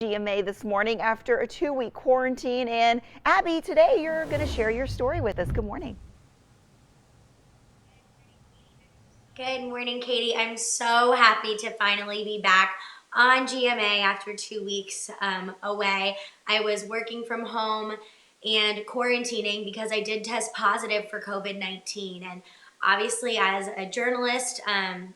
GMA this morning after a 2-week quarantine. And Abby, today you're going to share your story with us. Good morning. Good morning, Katie. I'm so happy to finally be back on GMA after 2 weeks away. I was working from home and quarantining because I did test positive for COVID-19. And obviously, as a journalist,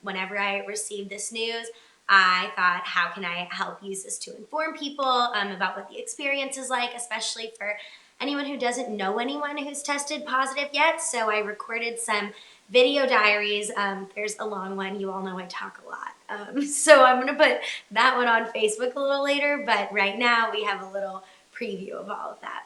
whenever I received this news, I thought, how can I help use this to inform people about what the experience is like, especially for anyone who doesn't know anyone who's tested positive yet. So I recorded some video diaries. There's a long one. You all know I talk a lot. So I'm going to put that one on Facebook a little later. But right now we have a little preview of all of that.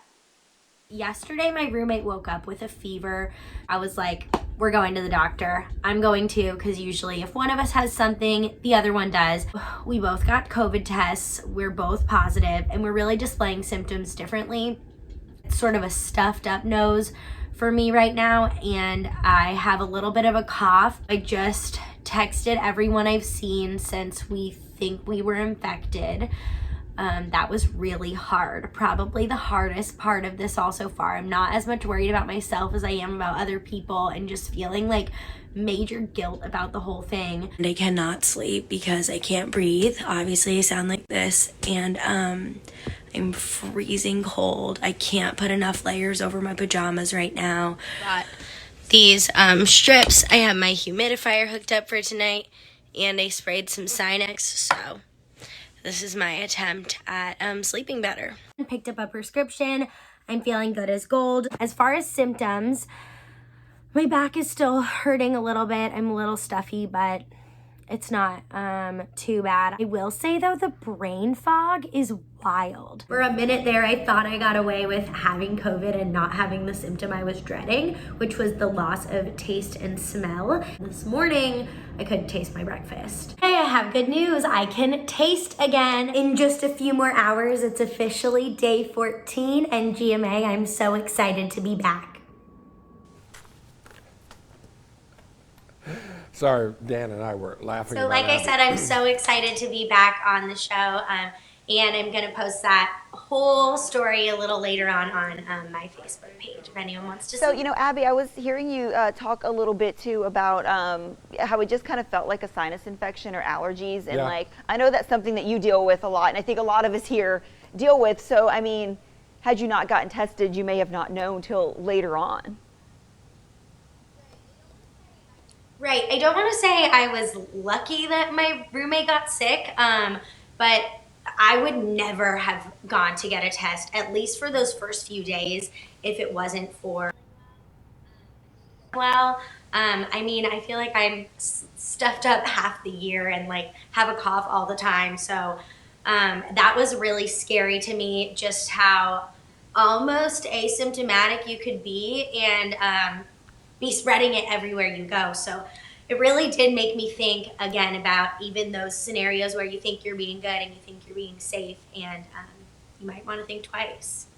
Yesterday, my roommate woke up with a fever. I was like, we're going to the doctor. I'm going to, because usually if one of us has something, the other one does. We both got COVID tests. We're both positive, and we're really displaying symptoms differently. It's sort of a stuffed up nose for me right now, and I have a little bit of a cough. I just texted everyone I've seen since we think we were infected. That was really hard. Probably the hardest part of this all so far. I'm not as much worried about myself as I am about other people, and just feeling like major guilt about the whole thing. And I cannot sleep because I can't breathe. Obviously I sound like this, and I'm freezing cold. I can't put enough layers over my pajamas right now. Got these strips. I have my humidifier hooked up for tonight, and I sprayed some Sinex, so this is my attempt at sleeping better. Picked up a prescription. I'm feeling good as gold. As far as symptoms, my back is still hurting a little bit. I'm a little stuffy, but it's not too bad. I will say though, the brain fog is wild. For a minute there, I thought I got away with having COVID and not having the symptom I was dreading, which was the loss of taste and smell. This morning, I couldn't taste my breakfast. Hey, I have good news. I can taste again. In just a few more hours, it's officially day 14 and GMA. I'm so excited to be back. Sorry, Dan and I were laughing. So like I said, I'm so excited to be back on the show, and I'm going to post that whole story a little later on my Facebook page if anyone wants to see. So, Abby, I was hearing you talk a little bit too about how it just kind of felt like a sinus infection or allergies. And Yeah. I know that's something that you deal with a lot, and I think a lot of us here deal with. So, I mean, had you not gotten tested, you may have not known till later on. Right. I don't want to say I was lucky that my roommate got sick, but I would never have gone to get a test, at least for those first few days, if it wasn't for, well, I mean, I feel like I'm stuffed up half the year and like have a cough all the time. So that was really scary to me, just how almost asymptomatic you could be and be spreading it everywhere you go. So it really did make me think again about even those scenarios where you think you're being good and you think you're being safe, and you might want to think twice.